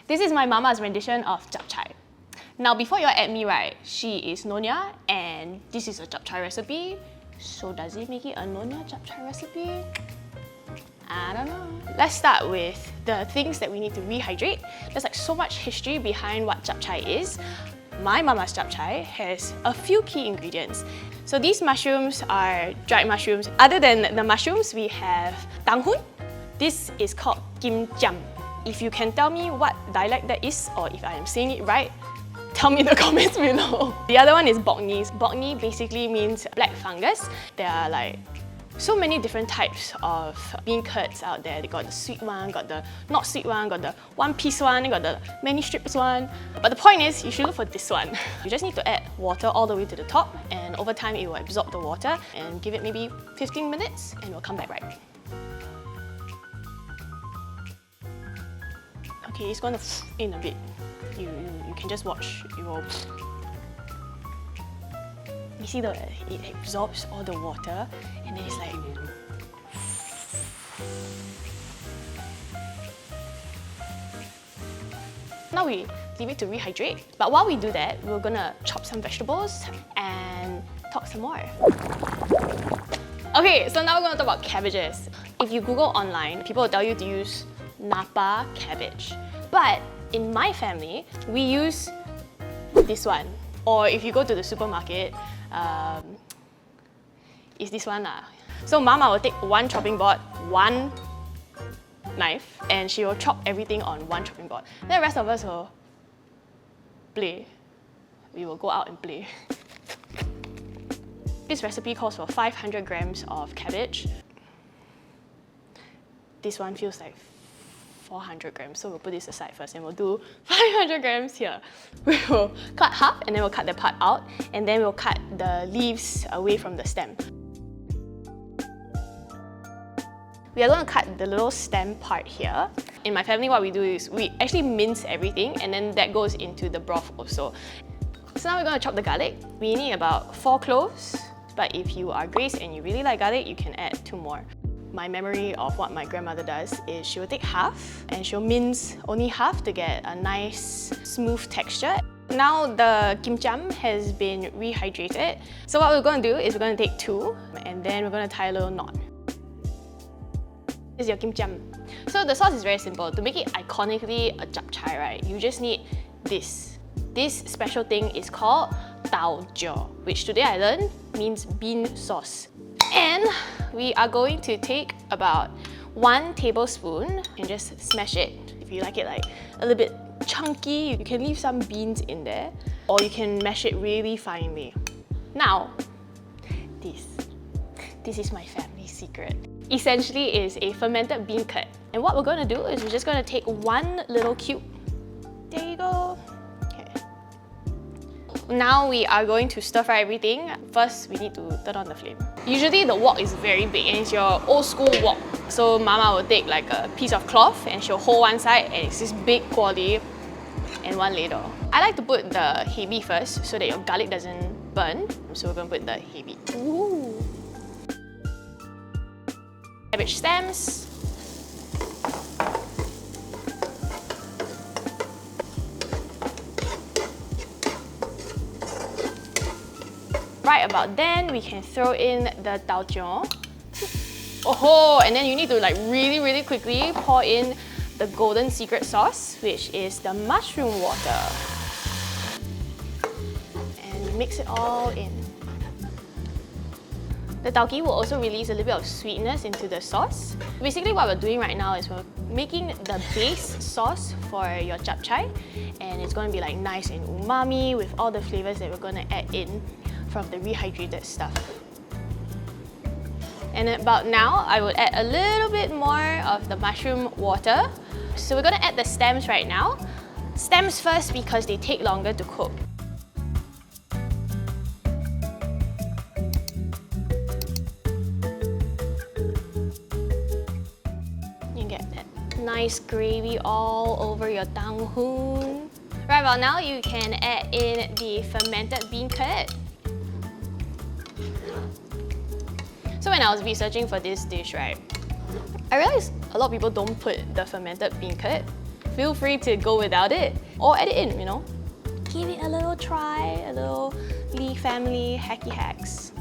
This is my mama's rendition of chap chye. Now, before you're at me, right, she is Nonya, and this is a chap chye recipe. So does it make it a Nonya Chap Chye recipe? I don't know. Let's start with the things that we need to rehydrate. There's like so much history behind what chap chye is. My mama's chap chye has a few key ingredients. So these mushrooms are dried mushrooms. Other than the mushrooms, we have tang hoon. This is called kim jam. If you can tell me what dialect that is, or if I am saying it right, tell me in the comments below. The other one is bokni. Bokni basically means black fungus. There are like so many different types of bean curds out there. They got the sweet one, got the not sweet one, got the one-piece one, got the many strips one. But the point is, you should look for this one. You just need to add water all the way to the top, and over time it will absorb the water, and give it maybe 15 minutes and it will come back right. Okay, it's gonna in a bit. You can just watch. It will. You see it absorbs all the water, and then it's like. Now we leave it to rehydrate. But while we do that, we're gonna chop some vegetables and talk some more. Okay, so now we're gonna talk about cabbages. If you Google online, people will tell you to use Napa cabbage. But in my family, we use this one. Or if you go to the supermarket, it's this one lah. So Mama will take one chopping board, one knife, and she will chop everything on one chopping board. Then the rest of us will play. We will go out and play. This recipe calls for 500 grams of cabbage. This one feels like 400 grams, so we'll put this aside first and we'll do 500 grams here. We will cut half and then we'll cut the part out, and then we'll cut the leaves away from the stem. We are going to cut the little stem part here. In my family, what we do is we actually mince everything, and then that goes into the broth also. So now we're going to chop the garlic. We need about 4 cloves, but if you are Grace and you really like garlic, you can add 2 more. My memory of what my grandmother does is she will take half and she'll mince only half to get a nice smooth texture. Now the kimcham has been rehydrated. So what we're going to do is we're going to take 2 and then we're going to tie a little knot. This is your kimcham. So the sauce is very simple. To make it iconically a chap chye, right, you just need this. This special thing is called tao jiao, which today I learned means bean sauce. And we are going to take about 1 tablespoon and just smash it. If you like it like a little bit chunky, you can leave some beans in there, or you can mash it really finely. Now, this is my family secret. Essentially is a fermented bean curd. And what we're going to do is we're just going to take 1 little cube. There you go. Now we are going to stir fry everything. First, we need to turn on the flame. Usually the wok is very big and it's your old school wok. So Mama will take like a piece of cloth and she'll hold one side, and it's this big quality, and 1 ladle. I like to put the hebi first so that your garlic doesn't burn. So we're going to put the hebi. Ooh. Cabbage stems. Right about then, we can throw in the tao jiao. Oh, and then you need to like really quickly pour in the golden secret sauce, which is the mushroom water. And you mix it all in. The tauki will also release a little bit of sweetness into the sauce. Basically what we're doing right now is we're making the base sauce for your chap chye, and it's going to be like nice and umami with all the flavors that we're going to add in from the rehydrated stuff. And about now, I would add a little bit more of the mushroom water. So we're going to add the stems right now. Stems first because they take longer to cook. You get that nice gravy all over your tang hoon. Right about now, you can add in the fermented bean curd. So when I was researching for this dish, right, I realized a lot of people don't put the fermented bean curd feel free to go without it or add it in, you know. Give it a little try, a little Lee family hacky hacks.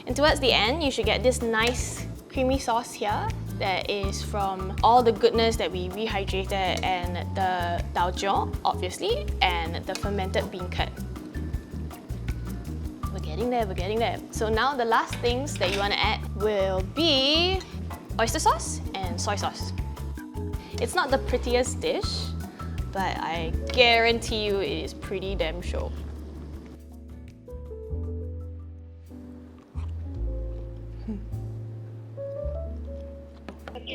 And towards the end, you should get this nice creamy sauce here that is from all the goodness that we rehydrated and the daojiao, obviously, and the fermented beancurd. We're getting there, we're getting there. So now the last things that you want to add will be oyster sauce and soy sauce. It's not the prettiest dish, but I guarantee you it is pretty damn sure.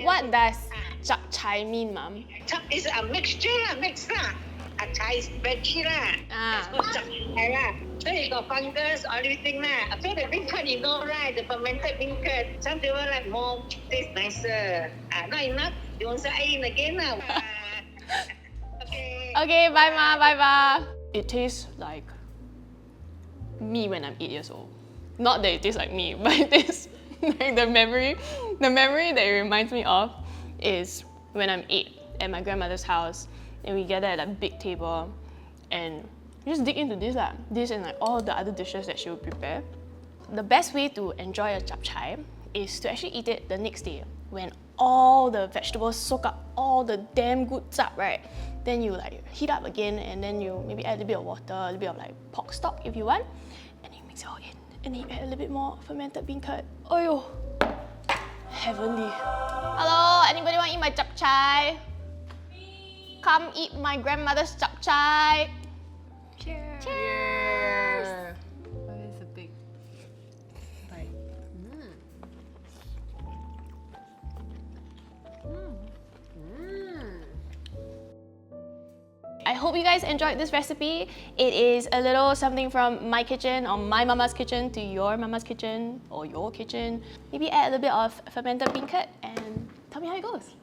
What does chap chye mean, Mum? Chap is a mixture, mix lah. A chai is veggie lah. Ah. That's called chap chye lah. So you got fungus, everything lah. So the beancurd, you know right, the fermented beancurd. Some people like more, taste nicer. Not enough, you want to add in again lah. Okay. Okay, bye Ma, bye Ma. It tastes like me when I'm 8 years old. Not that it tastes like me, but it tastes like the memory that it reminds me of is when I'm 8 at my grandmother's house and we gather at a big table and we just dig into this and like all the other dishes that she would prepare. The best way to enjoy a chap chye is to actually eat it the next day when all the vegetables soak up all the damn good chap, right? Then you like heat up again and then you maybe add a little bit of water, a little bit of like pork stock if you want, and you mix it all in. And then you add a little bit more fermented beancurd. Oh yo, heavenly. Hello, anybody want to eat my chap chye? Come eat my grandmother's chap chye. Cheers! Cheers! That is a big bite. I hope you guys enjoyed this recipe. It is a little something from my kitchen or my mama's kitchen to your mama's kitchen or your kitchen. Maybe add a little bit of fermented beancurd and tell me how it goes.